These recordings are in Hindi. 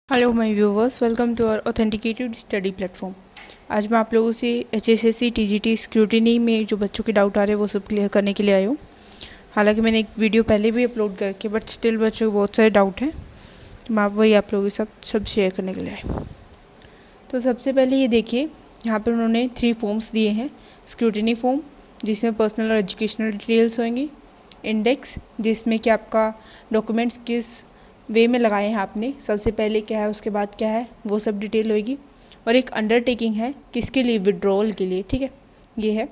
Hello my viewers, welcome to our authenticated study platform. आज मैं आप लोगों से HSSC TGT स्क्रूटिनी में जो बच्चों के डाउट आ रहे हैं वो सब क्लियर करने के लिए आई हूँ। हालांकि मैंने एक वीडियो पहले भी अपलोड करके बट स्टिल बच्चों को बहुत सारे डाउट हैं, तो मैं वही आप लोगों के साथ सब शेयर करने के लिए आई। तो सबसे पहले ये देखिए, यहाँ पर उन्होंने 3 फॉर्म्स दिए हैं। स्क्रूटिनी फॉर्म जिसमें पर्सनल और एजुकेशनल डिटेल्स होंगी, इंडेक्स जिसमें कि आपका डॉक्यूमेंट्स किस वे में लगाए हैं आपने, सबसे पहले क्या है उसके बाद क्या है वो सब डिटेल होगी, और एक अंडरटेकिंग है किसके लिए, विड्रॉल के लिए। ठीक है, ये है।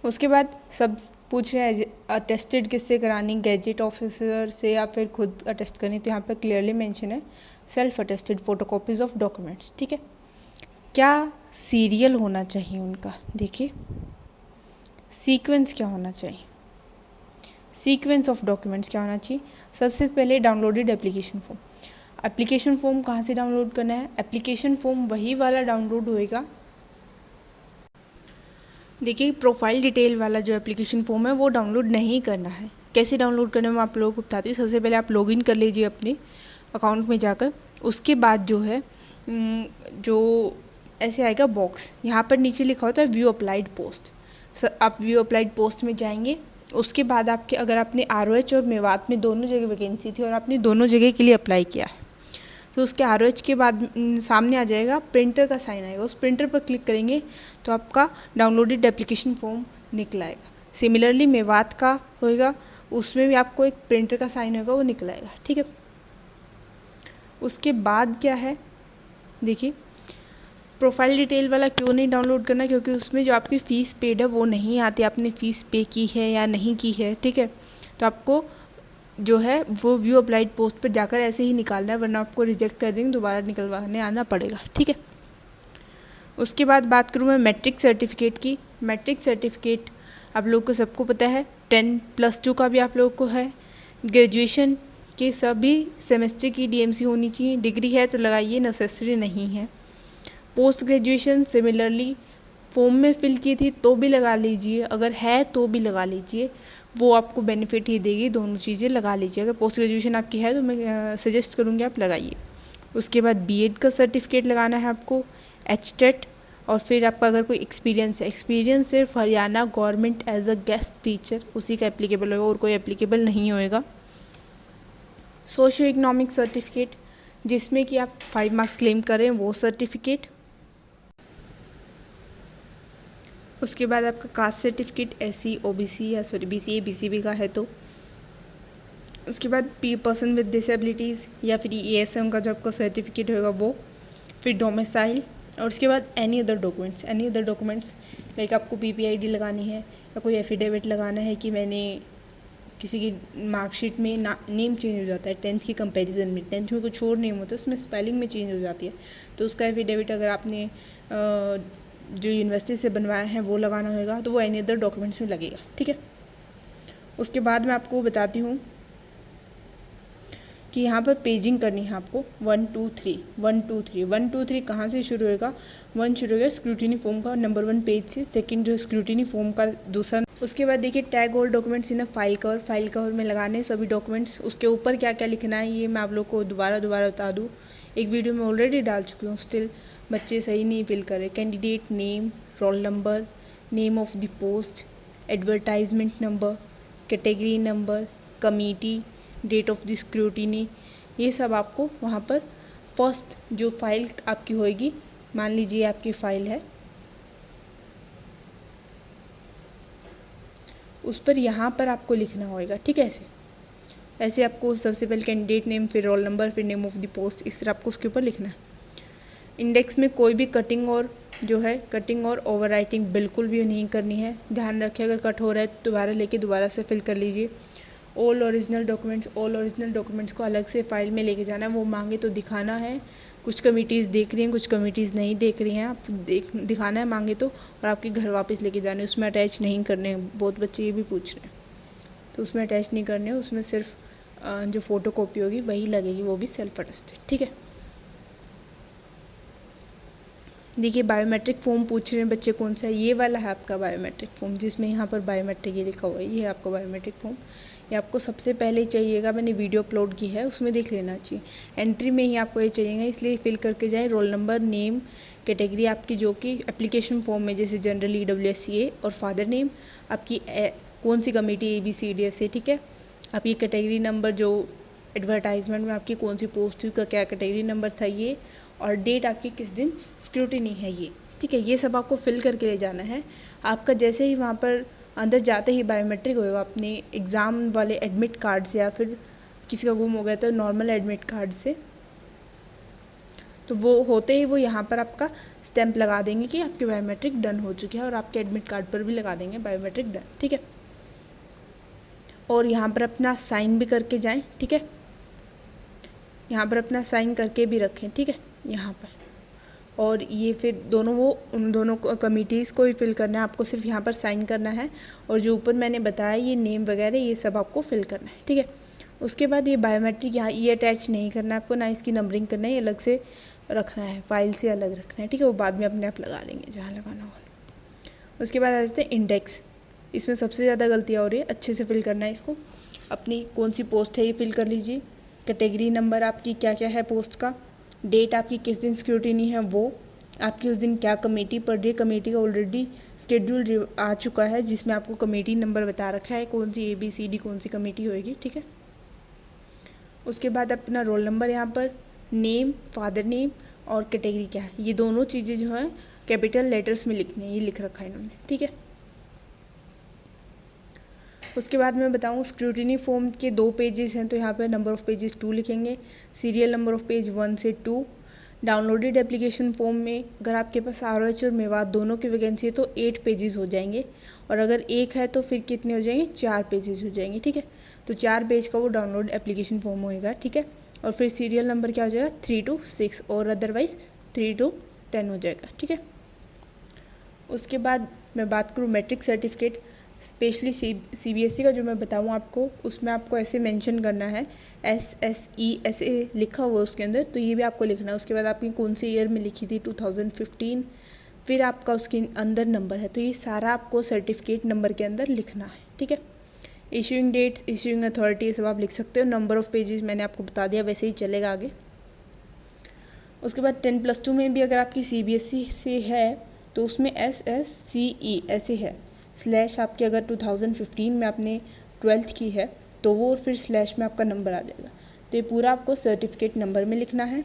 उसके बाद सब पूछ रहे हैं अटेस्टेड किससे करानी, गैजेट ऑफिसर से या फिर खुद अटेस्ट करनी, तो यहाँ पर क्लियरली मेंशन है self attested photocopies of documents. ठीक है, क्या सीरियल होना चाहिए उनका, देखिए सीक्वेंस क्या होना चाहिए, सीक्वेंस ऑफ डॉक्यूमेंट्स क्या होना चाहिए। सबसे पहले downloaded application form. Application form कहाँ से डाउनलोड करना है, एप्लीकेशन फॉर्म वही वाला डाउनलोड होएगा। देखिए, प्रोफाइल डिटेल वाला जो एप्लीकेशन फॉर्म है वो डाउनलोड नहीं करना है। कैसे डाउनलोड करना है मैं आप लोगों को बताती हूँ। सबसे पहले आप लॉगिन कर लीजिए अपने अकाउंट में जाकर। उसके बाद जो है जो ऐसे आएगा बॉक्स, यहाँ पर नीचे लिखा होता है व्यू अप्लाइड पोस्ट। आप व्यू अप्लाइड पोस्ट में जाएंगे। उसके बाद आपके अगर आपने ROH और मेवात में दोनों जगह वैकेंसी थी और आपने दोनों जगह के लिए अप्लाई किया है, तो उसके ROH के बाद सामने आ जाएगा प्रिंटर का साइन आएगा। उस प्रिंटर पर क्लिक करेंगे तो आपका डाउनलोडेड एप्लीकेशन फॉर्म निकल आएगा। सिमिलरली मेवात का होएगा, उसमें भी आपको एक प्रिंटर का साइन होगा, वो निकल आएगा। ठीक है, उसके बाद क्या है, देखिए प्रोफाइल डिटेल वाला क्यों नहीं डाउनलोड करना, क्योंकि उसमें जो आपकी फ़ीस पेड है वो नहीं आती, आपने फ़ीस पे की है या नहीं की है। ठीक है, तो आपको जो है वो व्यू अप्लाइड पोस्ट पर जाकर ऐसे ही निकालना है, वरना आपको रिजेक्ट कर देंगे, दोबारा निकलवाने आना पड़ेगा। ठीक है, उसके बाद बात करूँ मैं मैट्रिक सर्टिफिकेट की। मैट्रिक सर्टिफिकेट आप लोगों को सबको पता है, 10+2 का भी आप लोगों को है। ग्रेजुएशन के सभी सेमेस्टर की DMC होनी चाहिए। डिग्री है तो लगाइए, नेसेसरी नहीं है। पोस्ट ग्रेजुएशन सिमिलरली फॉर्म में फिल की थी तो भी लगा लीजिए, अगर है तो भी लगा लीजिए, वो आपको बेनिफिट ही देगी। दोनों चीज़ें लगा लीजिए। अगर पोस्ट ग्रेजुएशन आपकी है तो मैं सजेस्ट करूँगी आप लगाइए। उसके बाद B.Ed का सर्टिफिकेट लगाना है आपको, HTET, और फिर आपका अगर कोई एक्सपीरियंस है, एक्सपीरियंस सिर्फ Haryana government as a guest teacher उसी का एप्लीकेबल होगा और कोई एप्लीकेबल नहीं होएगा। सोशियो इकोनॉमिक सर्टिफिकेट जिसमें कि आप 5 मार्क्स क्लेम करें वो सर्टिफिकेट। उसके बाद आपका कास्ट सर्टिफिकेट SC OBC या BCA BCB का है तो। उसके बाद पर्सन विद डिसेबिलिटीज़ या फिर ESM का जो आपका सर्टिफिकेट होगा वो। फिर डोमिसाइल, और उसके बाद एनी अदर डॉक्यूमेंट्स लाइक आपको PPID लगानी है या कोई एफिडेविट लगाना है कि मैंने किसी की मार्कशीट में नेम चेंज हो जाता है 10th की कंपैरिजन में, 10th में कुछ और नेम होता है उसमें स्पेलिंग में चेंज हो जाती है, तो उसका एफिडेविट अगर आपने जो यूनिवर्सिटी से बनवाया है वो लगाना होगा, तो वो एनी अदर डॉक्यूमेंट्स में लगेगा। ठीक है, उसके बाद मैं आपको बताती हूँ कि यहाँ पर पेजिंग करनी है आपको 1 2 3 1 2 3 1 2 3 कहाँ से शुरू होएगा, 1 शुरू होगा स्क्रूटिनी फॉर्म का नंबर 1 पेज से, सेकंड जो स्क्रूटिनी फॉर्म का दूसरा। उसके बाद देखिए tag all documents in a file cover में लगाने सभी डॉक्यूमेंट्स। उसके ऊपर क्या क्या लिखना है ये मैं आप लोग को दोबारा बता दूँ, एक वीडियो में ऑलरेडी डाल चुकी हूँ, स्टिल बच्चे सही नहीं फिल करे। Candidate name, roll number, name of the post, advertisement number, category number, committee, date of the scrutiny, ये सब आपको वहाँ पर फर्स्ट जो फाइल आपकी होएगी, मान लीजिए आपकी फ़ाइल है, उस पर यहाँ पर आपको लिखना होएगा। ठीक है, ऐसे आपको सबसे पहले कैंडिडेट नेम, फिर रोल नंबर, फिर नेम ऑफ द पोस्ट, इस तरह आपको उसके ऊपर लिखना है। इंडेक्स में कोई भी कटिंग और ओवर राइटिंग बिल्कुल भी नहीं करनी है। ध्यान रखें अगर कट हो रहा है दोबारा लेके दोबारा से फिल कर लीजिए। ऑल ओरिजिनल डॉक्यूमेंट्स को अलग से फाइल में लेके जाना है, वो मांगे तो दिखाना है। कुछ कमिटीज़ देख रही हैं, कुछ कमिटीज़ नहीं देख रही हैं, आप दिखाना है मांगे तो, और आपके घर वापस लेके जाने, उसमें अटैच नहीं करने। बहुत बच्चे ये भी पूछ रहे हैं, तो उसमें अटैच नहीं करने, उसमें सिर्फ जो फ़ोटो कॉपी होगी वही लगेगी, वो भी सेल्फ अटेस्टेड। ठीक है, देखिए बायोमेट्रिक फॉर्म पूछ रहे हैं बच्चे कौन सा है, ये वाला है आपका बायोमेट्रिक फॉर्म, जिसमें यहाँ पर बायोमेट्रिक ये लिखा हुआ है, ये है आपका बायोमेट्रिक फॉर्म। ये आपको सबसे पहले चाहिएगा, मैंने वीडियो अपलोड की है उसमें देख लेना चाहिए। एंट्री में ही आपको ये चाहिएगा, इसलिए फिल करके जाएँ रोल नंबर, नेम, कैटेगरी आपकी जो कि एप्लीकेशन फॉर्म में जैसे जनरल EWS और फादर नेम, आपकी कौन सी कमेटी ABCDS है, ठीक है। आपकी कैटेगरी नंबर जो एडवर्टाइजमेंट में आपकी कौन सी पोस्ट थी, उसका क्या कैटेगरी नंबर था ये, और डेट आपकी किस दिन स्क्रूटिनी है ये, ठीक है। ये सब आपको फिल करके ले जाना है। आपका जैसे ही वहाँ पर अंदर जाते ही बायोमेट्रिक होगा, अपने एग्ज़ाम वाले एडमिट कार्ड से या फिर किसी का गुम हो गया तो नॉर्मल एडमिट कार्ड से, तो वो होते ही वो यहाँ पर आपका स्टैंप लगा देंगे कि आपकी बायोमेट्रिक डन हो चुकी है, और आपके एडमिट कार्ड पर भी लगा देंगे बायोमेट्रिक डन, ठीक है। और यहाँ पर अपना साइन भी करके जाएं, ठीक है। यहाँ पर अपना साइन करके भी रखें, ठीक है, यहाँ पर। और ये फिर उन दोनों कमिटीज़ को ही फिल करना है, आपको सिर्फ यहाँ पर साइन करना है, और जो ऊपर मैंने बताया ये नेम वगैरह ये सब आपको फिल करना है, ठीक है। उसके बाद ये बायोमेट्रिक यहाँ ये अटैच नहीं करना है आपको, ना इसकी नंबरिंग करना है, ये अलग से रखना है, फाइल से अलग रखना है, ठीक है। वो बाद में अपने आप लगा लेंगे जहाँ लगाना हो। उसके बाद आ जाते हैं इंडेक्स। इसमें सबसे ज़्यादा गलतियाँ हो रही है, अच्छे से फिल करना है इसको। अपनी कौन सी पोस्ट है ये फिल कर लीजिए, कैटेगरी नंबर आपकी क्या क्या है पोस्ट का, डेट आपकी किस दिन स्क्रूटिनी है वो, आपकी उस दिन क्या कमेटी पढ़ रही है, कमेटी का ऑलरेडी शेड्यूल आ चुका है जिसमें आपको कमेटी नंबर बता रखा है, कौन सी ABCD कौन सी कमेटी होएगी, ठीक है। उसके बाद अपना रोल नंबर, यहाँ पर नेम, फादर नेम और कैटेगरी क्या है, ये दोनों चीज़ें जो है कैपिटल लेटर्स में लिखनी है, ये लिख रखा है इन्होंने, ठीक है। उसके बाद मैं बताऊँ स्क्रूटिनी फॉर्म के 2 पेजेस हैं, तो यहाँ पे नंबर ऑफ़ पेजेस 2 लिखेंगे, सीरियल नंबर ऑफ़ पेज 1 से 2। डाउनलोडेड एप्लीकेशन फॉर्म में अगर आपके पास ROH और मेवात दोनों की वैकेंसी है तो 8 पेजेस हो जाएंगे, और अगर एक है तो फिर कितने हो जाएंगे, 4 पेजेस हो जाएंगे, ठीक है। तो 4 पेज का वो डाउनलोड एप्लीकेशन फॉर्म होएगा, ठीक है। और फिर सीरियल नंबर क्या हो जाएगा 3 to 6 और अदरवाइज़ 3 to 10 हो जाएगा, ठीक है। उसके बाद मैं बात करूँ मैट्रिक सर्टिफिकेट, स्पेशली CBSE का जो मैं बताऊँ आपको, उसमें आपको ऐसे मेंशन करना है SSE ऐसे लिखा हुआ उसके अंदर, तो ये भी आपको लिखना है। उसके बाद आपकी कौन सी ईयर में लिखी थी 2015, फिर आपका उसके अंदर नंबर है, तो ये सारा आपको सर्टिफिकेट नंबर के अंदर लिखना है, ठीक है। इशूइंग डेट्स, इशूइंग अथॉरिटी, ये सब आप लिख सकते हो। नंबर ऑफ़ पेजेस मैंने आपको बता दिया, वैसे ही चलेगा आगे। उसके बाद 10+2 में भी अगर आपकी CBSE से है तो उसमें SSCE ऐसे है, स्लैश आपके अगर 2015 में आपने 12th की है तो वो फिर स्लैश में आपका नंबर आ जाएगा, तो ये पूरा आपको सर्टिफिकेट नंबर में लिखना है।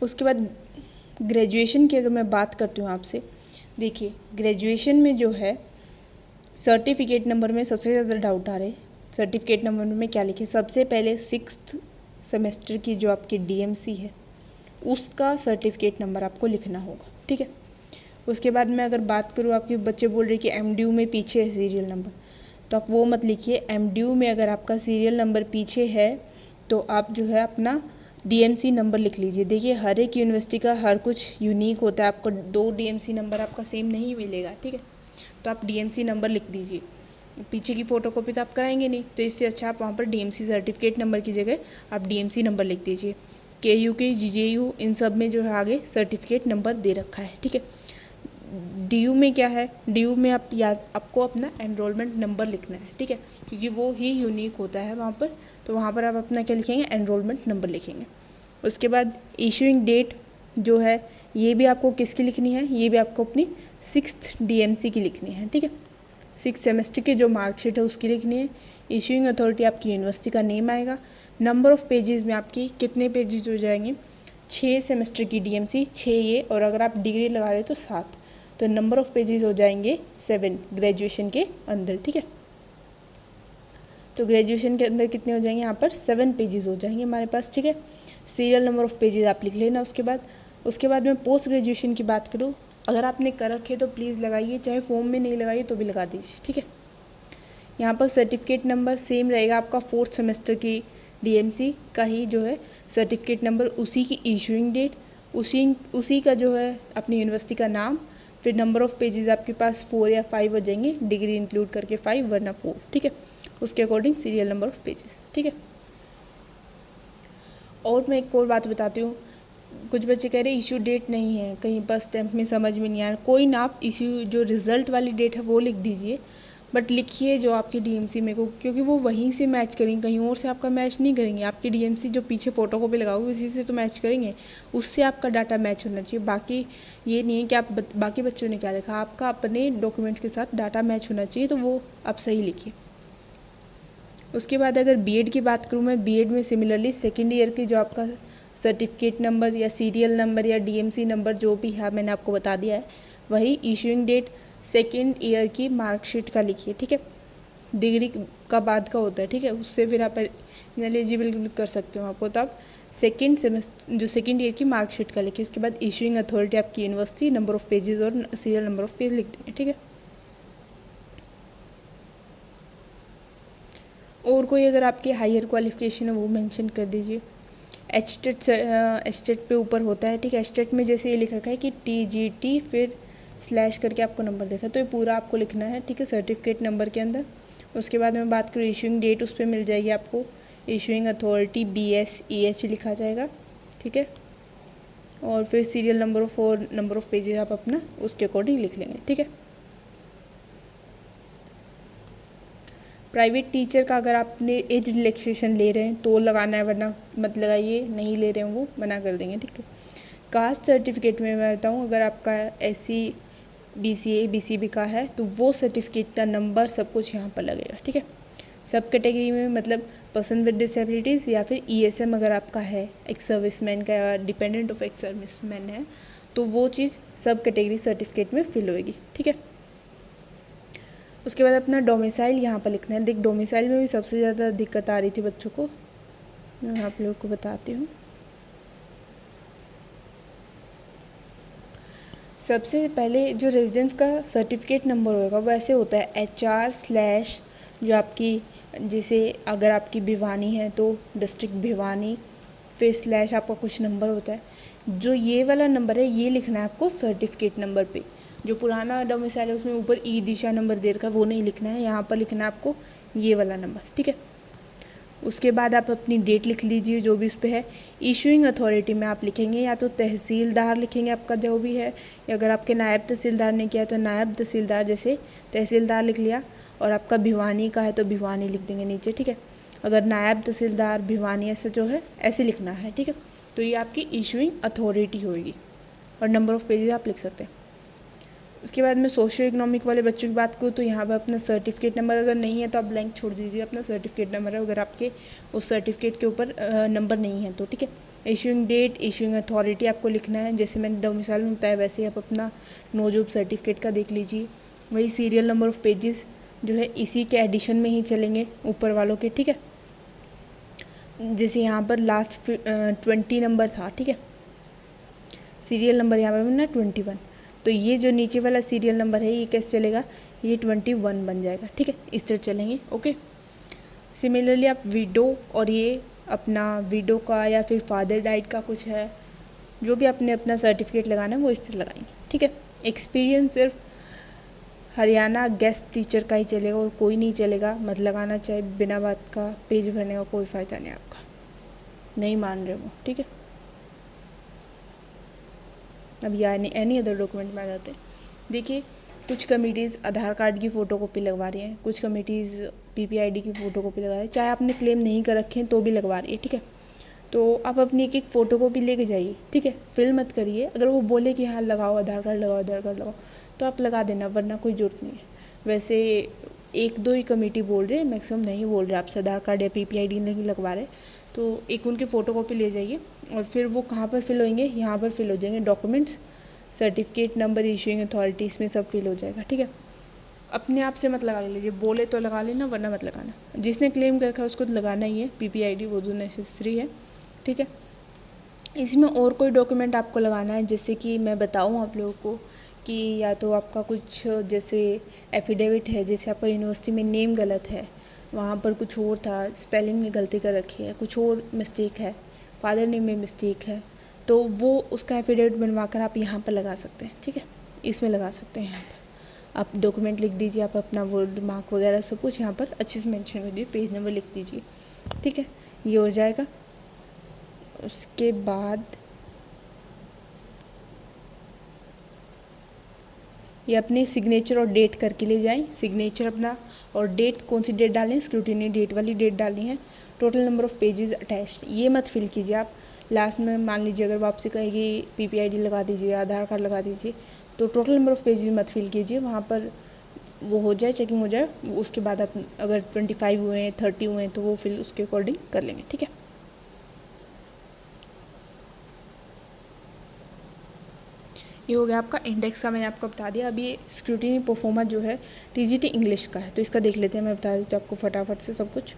उसके बाद ग्रेजुएशन की अगर मैं बात करती हूँ आपसे, देखिए ग्रेजुएशन में जो है सर्टिफिकेट नंबर में सबसे ज़्यादा डाउट आ रहे हैं। सर्टिफिकेट नंबर में क्या लिखे, सबसे पहले 6th सेमेस्टर की जो आपकी DMC है उसका सर्टिफिकेट नंबर आपको लिखना होगा, ठीक है। उसके बाद मैं अगर बात करूँ, आपके बच्चे बोल रहे कि MDU में पीछे है सीरियल नंबर, तो आप वो मत लिखिए। MDU में अगर आपका सीरियल नंबर पीछे है तो आप जो है अपना DMC नंबर लिख लीजिए। देखिए हर एक यूनिवर्सिटी का हर कुछ यूनिक होता है, आपको 2 DMC नंबर आपका सेम नहीं मिलेगा, ठीक है। तो आप DMC नंबर लिख दीजिए, पीछे की फ़ोटोकॉपी तो आप कराएंगे नहीं, तो इससे अच्छा आप वहाँ पर DMC सर्टिफिकेट नंबर की जगह आप DMC नंबर लिख दीजिए। KU के GJU इन सब में जो है आगे सर्टिफिकेट नंबर दे रखा है, ठीक है। DU में क्या है, DU में आपको अपना एनरोलमेंट नंबर लिखना है, ठीक है, क्योंकि वो ही यूनिक होता है वहाँ पर, तो वहाँ पर आप अपना क्या लिखेंगे, एनरोलमेंट नंबर लिखेंगे। उसके बाद इशूइंग डेट जो है ये भी आपको किसकी लिखनी है, ये भी आपको अपनी 6th DMC की लिखनी है, ठीक है। 6th सेमेस्टर की जो मार्कशीट है उसकी लिखनी है। इशूइंग अथॉरिटी आपकी यूनिवर्सिटी का नेम आएगा। नंबर ऑफ़ पेजेस में आपकी कितने पेजेस हो जाएंगे, 6 सेमेस्टर की DMC 6 ये, और अगर आप डिग्री लगा रहे हो तो 7, तो नंबर ऑफ़ पेजेस हो जाएंगे 7 ग्रेजुएशन के अंदर, ठीक है। तो ग्रेजुएशन के अंदर कितने हो जाएंगे, यहाँ पर 7 पेजेस हो जाएंगे हमारे पास, ठीक है। सीरियल नंबर ऑफ़ पेजेस आप लिख लेना। उसके बाद मैं पोस्ट ग्रेजुएशन की बात करूँ, अगर आपने कर रखे तो प्लीज़ लगाइए, चाहे फॉर्म में नहीं लगाइए तो भी लगा दीजिए, ठीक है। यहाँ पर सर्टिफिकेट नंबर सेम रहेगा आपका 4th सेमेस्टर की DMC का ही जो है सर्टिफिकेट नंबर, उसी की इशूइंग डेट, उसी का जो है अपनी यूनिवर्सिटी का नाम, फिर नंबर ऑफ़ पेजेस आपके पास 4 या 5 हो जाएंगे, डिग्री इंक्लूड करके 5 वरना 4, ठीक है। उसके according serial number of pages, ठीक है। और मैं एक और बात बताती हूँ, कुछ बच्चे कह रहे हैं इशू डेट नहीं है, कहीं पर स्टैम्प में समझ में नहीं आ रहा। कोई ना, आप इशू जो रिज़ल्ट वाली डेट है वो लिख दीजिए, बट लिखिए जो आपकी डीएमसी में को, क्योंकि वो वहीं से मैच करेंगे, कहीं और से आपका मैच नहीं करेंगे। आपकी डीएमसी जो पीछे फ़ोटोकॉपी लगाओगे उसी से तो मैच करेंगे, उससे आपका डाटा मैच होना चाहिए। बाकी ये नहीं है कि आप बाकी बच्चों ने क्या लिखा, आपका अपने डॉक्यूमेंट्स के साथ डाटा मैच होना चाहिए, तो वो आप सही लिखिए। उसके बाद अगर बीएड की बात करूँ मैं, बीएड में सिमिलरली सेकेंड ईयर की जो आपका सर्टिफिकेट नंबर या सीरियल नंबर या डीएमसी नंबर जो भी है मैंने आपको बता दिया है, वही इशूइंग डेट सेकेंड ईयर की मार्कशीट का लिखिए, ठीक है। डिग्री का बाद का होता है, ठीक है, उससे फिर आप एलिजिबल कर सकते हो आपको, तो आप सेकेंड सेमेस्टर जो सेकेंड ईयर की मार्कशीट का लिखिए। उसके बाद इशूइंग अथॉरिटी आपकी यूनिवर्सिटी, नंबर ऑफ़ पेजेस और सीरियल नंबर ऑफ़ पेज लिख देंगे, ठीक है। और कोई अगर आपकी हायर क्वालिफिकेशन है वो मेंशन कर दीजिए। एचटेट पे ऊपर होता है, ठीक है। एचटेट में जैसे ये लिख रखा है कि TGT फिर स्लैश करके आपको नंबर देखा, तो ये पूरा आपको लिखना है, ठीक है, सर्टिफिकेट नंबर के अंदर। उसके बाद मैं बात करूँ इशूइंग डेट, उस पर मिल जाएगी आपको इशूइंग अथॉरिटी BSEH लिखा जाएगा, ठीक है। और फिर सीरियल नंबर ऑफ और नंबर ऑफ़ पेजेस आप अपना उसके अकॉर्डिंग लिख लेंगे, ठीक है। प्राइवेट टीचर का अगर आपने एज रिलैक्सेशन ले रहे हैं तो लगाना है, वरना मत लगाइए, नहीं ले रहे हैं वो मना कर देंगे, ठीक है। कास्ट सर्टिफिकेट में मैं बताऊँ, अगर आपका SC BCA BCB का है तो वो सर्टिफिकेट का नंबर सब कुछ यहाँ पर लगेगा, ठीक है। सब कैटेगरी में मतलब पर्सन विद डिसेबिलिटीज़ या फिर ESM अगर आपका है, एक सर्विसमैन का या डिपेंडेंट ऑफ एक सर्विसमैन है, तो वो चीज़ सब कैटेगरी सर्टिफिकेट में फिल होएगी, ठीक है। उसके बाद अपना डोमिसाइल यहाँ पर लिखना है। देख, डोमिसाइल में भी सबसे ज़्यादा दिक्कत आ रही थी बच्चों को, मैं आप लोगों को बताती हूँ। सबसे पहले जो रेजिडेंस का सर्टिफिकेट नंबर होगा वो ऐसे होता है HR/ जो आपकी, जैसे अगर आपकी भिवानी है तो डिस्ट्रिक्ट भिवानी, फिर स्लैश आपका कुछ नंबर होता है। जो ये वाला नंबर है ये लिखना है आपको सर्टिफिकेट नंबर पे। जो पुराना डोमिसाइल है उसमें ऊपर ई दिशा नंबर दे रखा है, वो नहीं लिखना है, यहाँ पर लिखना है आपको ये वाला नंबर, ठीक है। उसके बाद आप अपनी डेट लिख लीजिए जो भी उस पर है। इशूइंग अथॉरिटी में आप लिखेंगे या तो तहसीलदार लिखेंगे आपका जो भी है, या अगर आपके नायब तहसीलदार ने किया तो नायब तहसीलदार, जैसे तहसीलदार लिख लिया। और आपका भिवानी का है तो भिवानी लिख देंगे नीचे, ठीक है। अगर नायब तहसीलदार भिवानी ऐसे जो है ऐसे लिखना है, ठीक है। तो ये आपकी इशूइंग अथॉरिटी होगी। और नंबर ऑफ़ पेजेस आप लिख सकते हैं। उसके बाद में सोशियो इकोनॉमिक वाले बच्चों की बात करूँ तो यहाँ पर अपना सर्टिफिकेट नंबर अगर नहीं है तो आप ब्लैंक छोड़ दीजिए, अपना सर्टिफिकेट नंबर है अगर आपके उस सर्टिफिकेट के ऊपर नंबर नहीं है तो, ठीक है। इशूइंग डेट, इशूइंग अथॉरिटी आपको लिखना है, जैसे मैंने डोमिसाइल में बताया वैसे ही आप अपना नोजूब सर्टिफिकेट का देख लीजिए। वही सीरियल नंबर ऑफ़ पेजेस जो है इसी के एडिशन में ही चलेंगे ऊपर वालों के, ठीक है। जैसे यहाँ पर लास्ट 20 नंबर था, ठीक है, सीरियल नंबर यहाँ पर ना 21, तो ये जो नीचे वाला सीरियल नंबर है ये कैसे चलेगा, ये 21 बन जाएगा, ठीक है। इस तरह चलेंगे, ओके। सिमिलरली आप विडो और ये अपना विडो का या फिर फादर डाइड का कुछ है, जो भी आपने अपना सर्टिफिकेट लगाना है वो इस तरह लगाएंगे, ठीक है। एक्सपीरियंस सिर्फ हरियाणा गेस्ट टीचर का ही चलेगा और कोई नहीं चलेगा, मत लगाना, चाहे बिना बात का पेज भरने का कोई फ़ायदा नहीं आपका, नहीं मान रहे वो, ठीक है। अब यानी एनी अदर डॉक्यूमेंट में आ जाते हैं। देखिए, कुछ कमिटीज़ आधार कार्ड की फ़ोटोकॉपी लगवा रही हैं, कुछ कमिटीज़ PPID की फ़ोटोकॉपी लगा रही है, चाहे आपने क्लेम नहीं कर रखे हैं तो भी लगवा रही है, ठीक है। तो आप अपनी एक एक फ़ोटोकॉपी लेके जाइए, ठीक है, फिल मत करिए। अगर वो बोले कि हाँ लगाओ आधार कार्ड लगाओ, आधार कार्ड लगाओ, तो आप लगा देना, वरना कोई ज़रूरत नहीं है। वैसे 1-2 ही कमेटी बोल रहे हैं, मैक्सिमम नहीं बोल रहे आपसे आधार कार्ड या PPID नहीं लगवा रहे, तो एक उनकी फ़ोटोकॉपी ले जाइए। और फिर वो कहाँ पर फिल होंगे, यहाँ पर फिल हो जाएंगे documents, certificate number, issuing authority, इसमें सब फिल हो जाएगा, ठीक है। अपने आप से मत लगा लीजिए, बोले तो लगा लेना वरना मत लगाना। जिसने क्लेम कर रखा है उसको तो लगाना ही है, PPID वो जो नेसेसरी है, ठीक है। इसमें और कोई डॉक्यूमेंट आपको लगाना है, जैसे कि मैं बताऊँ आप लोगों को कि या तो आपका कुछ जैसे एफिडेविट है, जैसे आपका यूनिवर्सिटी में नेम गलत है, वहाँ पर कुछ और था, स्पेलिंग में गलती कर रखी है, कुछ और मिस्टेक है, फादर नेम में मिस्टेक है, तो वो उसका एफिडेविट बनवा कर आप यहाँ पर लगा सकते हैं, ठीक है, इसमें लगा सकते हैं। यहाँ पर आप डॉक्यूमेंट लिख दीजिए, आप अपना वर्ड मार्क वगैरह सब कुछ यहाँ पर अच्छे से मेंशन कर दीजिए, पेज नंबर लिख दीजिए, ठीक है, ये हो जाएगा। उसके बाद ये अपने सिग्नेचर और डेट करके ले जाएं। सिग्नेचर अपना और डेट, कौन सी डेट डालें, स्क्रूटिनी डेट वाली डेट डालनी है। Total number of pages attached, ये मत फिल कीजिए आप। लास्ट में मान लीजिए अगर वो आपसे कहेगी PPID लगा दीजिए, आधार कार्ड लगा दीजिए, तो टोटल नंबर ऑफ़ पेजेस मत फिल कीजिए। वहाँ पर वो हो जाए, चेकिंग हो जाए, उसके बाद आप अगर 25 हुए हैं, 30 हुए हैं तो वो फिल उसके अकॉर्डिंग कर लेंगे, ठीक है। ये हो गया आपका इंडेक्स का, मैंने आपको बता दिया। अभी ये स्क्रूटिनी परफॉर्मा जो है TGT इंग्लिश का है, तो इसका देख लेते हैं। मैं बता देती हूँ आपको फटाफट से सब कुछ।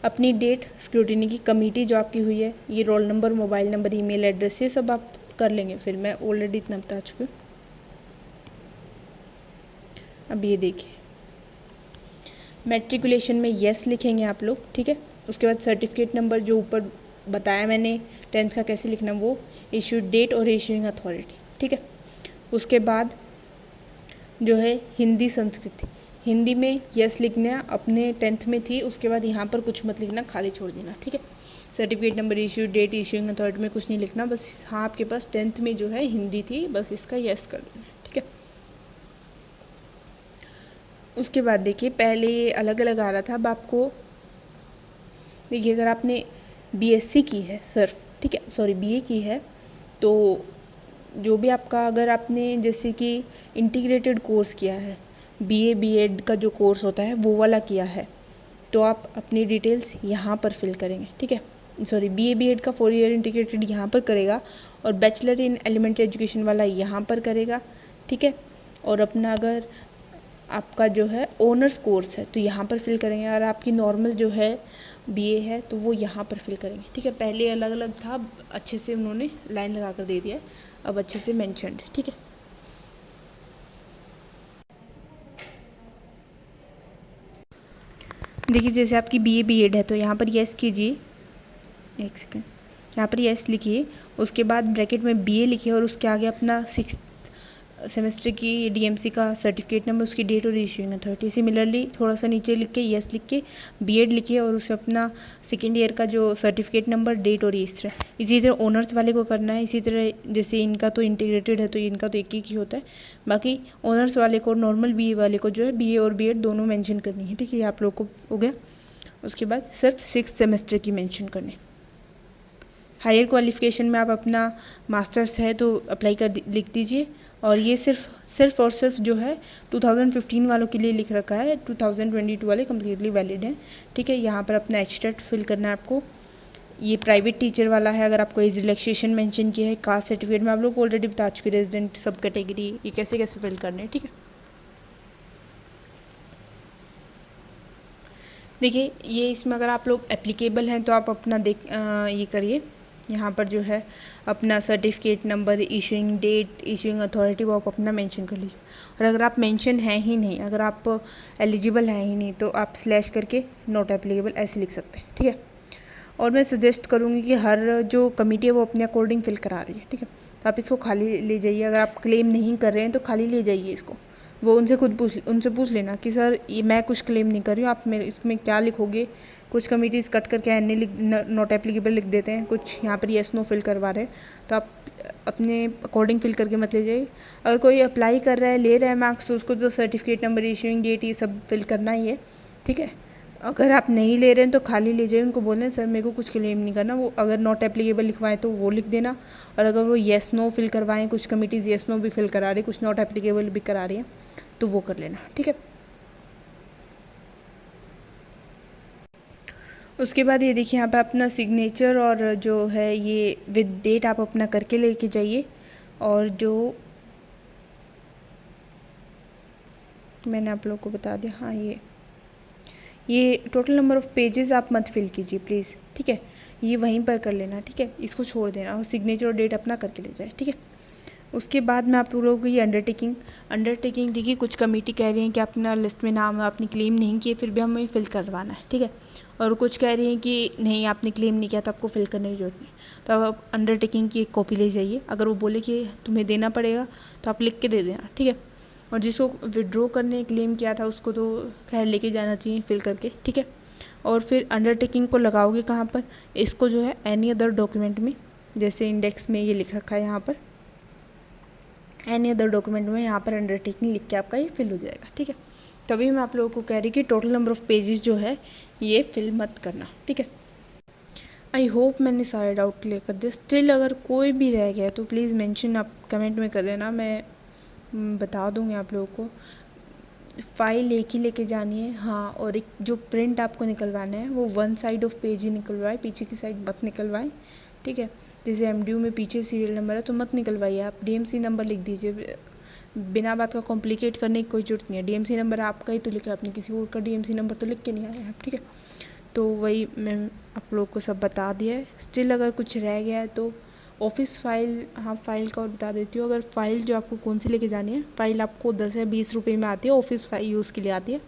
अपनी डेट, स्क्रूटिनी की कमेटी जो आपकी हुई है, ये roll number, mobile number, email address, ये सब आप कर लेंगे। फिर मैं ऑलरेडी इतना बता चुकी हूँ। अब ये देखिए, मैट्रिकुलेशन में येस लिखेंगे आप लोग, ठीक है। उसके बाद सर्टिफिकेट नंबर जो ऊपर बताया मैंने 10th का कैसे लिखना, वो इशू डेट और इशूइंग अथॉरिटी, ठीक है। उसके बाद जो है हिंदी संस्कृत, हिंदी में यस लिखना, अपने 10th में थी, उसके बाद यहाँ पर कुछ मत लिखना, खाली छोड़ देना, ठीक है। Certificate number, issue date, issuing authority में कुछ नहीं लिखना, बस हाँ आपके पास 10th में जो है हिंदी थी, बस इसका यस कर देना, ठीक है। उसके बाद देखिए, पहले ये अलग अलग आ रहा था, अब आपको देखिए अगर आपने BSc की है सिर्फ, ठीक है, सॉरी BA की है, तो जो भी आपका, अगर आपने जैसे कि इंटीग्रेटेड कोर्स किया है, BA B.Ed का जो कोर्स होता है वो वाला किया है, तो आप अपनी डिटेल्स यहाँ पर फिल करेंगे, ठीक है। सॉरी, BA B.Ed का 4 ईयर इंटीग्रेटेड यहाँ पर करेगा, और बैचलर इन एलिमेंट्री एजुकेशन वाला यहाँ पर करेगा, ठीक है। और अपना अगर आपका जो है ऑनर्स कोर्स है तो यहाँ पर फिल करेंगे, और आपकी नॉर्मल जो है BA है तो वो यहाँ पर फिल करेंगे, ठीक है। पहले अलग अलग था, अच्छे से उन्होंने लाइन लगा कर दे दिया है, अब अच्छे से मेंशन्ड है, ठीक है। देखिए जैसे आपकी BA B.Ed है तो यहाँ पर यस कीजिए, एक सेकेंड, यहाँ पर यस लिखिए, उसके बाद ब्रैकेट में BA लिखिए, और उसके आगे अपना 6th सेमेस्टर की DMC का सर्टिफिकेट नंबर, उसकी डेट और इशूइंग अथॉरिटी। सिमिलरली थोड़ा सा नीचे लिख के यस लिख के B.Ed लिखिए, और उसमें अपना 2nd ईयर का जो सर्टिफिकेट नंबर, डेट और इस तरह। इसी तरह ऑनर्स वाले को करना है, इसी तरह जैसे इनका तो इंटीग्रेटेड है तो इनका तो एक ही होता है, बाकी ऑनर्स वाले को, नॉर्मल BA वाले को जो है BA और B.Ed दोनों मैंशन करनी है, ठीक है। ये आप लोग को हो गया। उसके बाद सिर्फ 6th सेमेस्टर की मैंशन करनी। हायर क्वालिफिकेशन में आप अपना मास्टर्स है तो अप्लाई कर लिख दीजिए, और ये सिर्फ और सिर्फ जो है 2015 वालों के लिए लिख रखा है, 2022 वाले कम्प्लीटली वैलिड हैं, ठीक है। यहाँ पर अपना HTET फिल करना है आपको। ये प्राइवेट टीचर वाला है, अगर आपको एज रिलैक्सेशन मेंशन किया है, कास्ट सर्टिफिकेट में आप लोग ऑलरेडी बता चुके, रेजिडेंट सब कैटेगरी, ये कैसे कैसे फिल करने हैं, ठीक है। देखिए ये इसमें अगर आप लोग एप्लीकेबल हैं तो आप अपना ये करिए, यहाँ पर जो है अपना certificate number, issuing date, issuing authority, वो आप अपना मेंशन कर लीजिए। और अगर आप मेंशन हैं ही नहीं, अगर आप एलिजिबल हैं ही नहीं, तो आप स्लैश करके नॉट एप्लीकेबल ऐसे लिख सकते हैं, ठीक है। और मैं सजेस्ट करूँगी कि हर जो कमेटी है वो अपने अकॉर्डिंग फिल करा रही है, ठीक है। तो आप इसको खाली ले जाइए, अगर आप क्लेम नहीं कर रहे हैं तो खाली ले जाइए इसको, वो उनसे पूछ लेना कि सर ये मैं कुछ क्लेम नहीं कर रही हूँ, आप मेरे इसमें क्या लिखोगे। कुछ कमिटीज़ कट करके नॉट एप्लीकेबल लिख देते हैं, कुछ यहाँ पर येस नो फिल करवा रहे हैं, तो आप अपने अकॉर्डिंग फिल करके मत ले जाइए। अगर कोई अप्लाई कर रहा है, ले रहा है मार्क्स, तो उसको तो सर्टिफिकेट नंबर, इशूइंग डेट, ये सब फिल करना ही है, ठीक है। अगर आप नहीं ले रहे हैं तो खाली ले जाइए, उनको बोलें सर मेरे को कुछ क्लेम नहीं करना, वो अगर नॉट एप्लीकेबल लिखवाएं तो वो लिख देना, और अगर वो येस नो फिल करवाएं, कुछ कमिटीज़ येस नो भी फिल करा रही, कुछ नॉट एप्लीकेबल भी करा रही हैं, तो वो कर लेना, ठीक है। उसके बाद ये देखिए यहाँ पे अपना सिग्नेचर और जो है ये विद डेट आप अपना करके लेके जाइए, और जो मैंने आप लोग को बता दिया, हाँ ये टोटल नंबर ऑफ़ पेजेस आप मत फिल कीजिए प्लीज़, ठीक है। ये वहीं पर कर लेना, ठीक है, इसको छोड़ देना, और सिग्नेचर और डेट अपना करके ले जाए, ठीक है। उसके बाद मैं आप लोगों को ये अंडरटेकिंग देखिए, कुछ कमेटी कह रही हैं कि अपना लिस्ट में नाम आपने क्लेम नहीं किए, फिर भी हमें फिल करवाना है, ठीक है। और कुछ कह रही हैं कि नहीं आपने क्लेम नहीं किया तो आपको फिल करने की जरूरत नहीं, तो आप अंडरटेकिंग की एक कॉपी ले जाइए। अगर वो बोले कि तुम्हें देना पड़ेगा तो आप लिख के दे देना, ठीक है। और जिसको विड्रॉ करने क्लेम किया था उसको तो खैर लेके जाना चाहिए फिल करके, ठीक है। और फिर अंडरटेकिंग को लगाओगे कहाँ पर, इसको जो है एनी अदर डॉक्यूमेंट में, जैसे इंडेक्स में ये लिख रखा है यहाँ पर एनी अदर डॉक्यूमेंट में यहाँ पर अंडरटेकिंग लिख के आपका ये फिल हो जाएगा, ठीक है। तभी मैं आप लोगों को कह रही कि टोटल नंबर ऑफ़ पेजेस जो है ये फिल मत करना, ठीक है। आई होप मैंने सारे डाउट क्लियर कर दिया। स्टिल अगर कोई भी रह गया तो प्लीज़ मेंशन आप कमेंट में कर देना, मैं बता दूँगी आप लोगों को। फ़ाइल एक ही लेके जानी है, हाँ, और एक जो प्रिंट आपको निकलवाना है वो वन साइड ऑफ पेज ही निकलवाए, पीछे की साइड मत निकलवाएं, ठीक है। जैसे एमडीयू में पीछे सीरियल नंबर है तो मत निकलवाइए, आप डीएमसी नंबर लिख दीजिए। बिना बात का कॉम्प्लिकेट करने की कोई ज़रूरत नहीं है। डीएमसी नंबर आपका ही तो लिखा है, आपने किसी और का डीएमसी नंबर तो लिख के नहीं आया है, ठीक है। तो वही मैं आप लोग को सब बता दिया है। स्टिल अगर कुछ रह गया है तो ऑफिस फ़ाइल, हाँ फ़ाइल का और बता देती हूँ। अगर फ़ाइल जो आपको कौन सी लेके जानी है, फ़ाइल आपको 10 या 20 रुपये में आती है, ऑफिस फ़ाइल यूज़ के लिए आती है,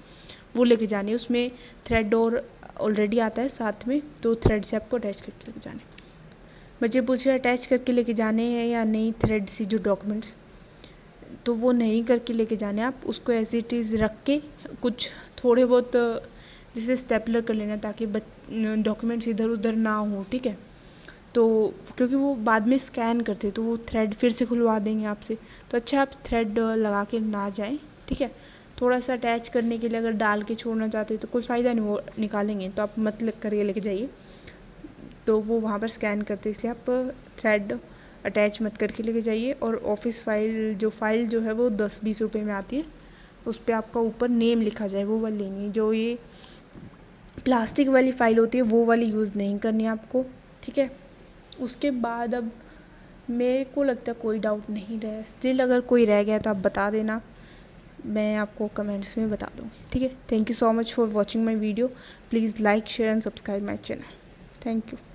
वो लेके जानी है। उसमें थ्रेड और ऑलरेडी आता है साथ में, तो थ्रेड से आपको अटैच करके लेके जाने। बच्चे पूछ रहे अटैच करके लेके जाने हैं या नहीं थ्रेड से जो डॉक्यूमेंट्स, तो वो नहीं करके लेके जाने, आप उसको एज इट इज़ रख के कुछ थोड़े बहुत जैसे स्टेपलर कर लेना ताकि डॉक्यूमेंट्स इधर उधर ना हो, ठीक है। तो क्योंकि वो बाद में स्कैन करते तो वो थ्रेड फिर से खुलवा देंगे आपसे, तो अच्छा आप थ्रेड लगा के ना जाएं, ठीक है। थोड़ा सा अटैच करने के लिए अगर डाल के छोड़ना चाहते तो कोई फ़ायदा नहीं, वो निकालेंगे तो आप मत करके लेके जाइए, तो वो वहाँ पर स्कैन करते, इसलिए आप थ्रेड अटैच मत करके लेके जाइए। और ऑफिस फ़ाइल जो है वो 10-20 रुपये में आती है, उस पर आपका ऊपर नेम लिखा जाए वो वाली लेनी है। जो ये प्लास्टिक वाली फ़ाइल होती है वो वाली यूज़ नहीं करनी है आपको, ठीक है। उसके बाद अब मेरे को लगता है कोई डाउट नहीं रहा। स्टिल अगर कोई रह गया तो आप बता देना, मैं आपको कमेंट्स में बता दूँगी, ठीक है। Thank you so much for watching my video. Please like share and subscribe my channel. Thank you.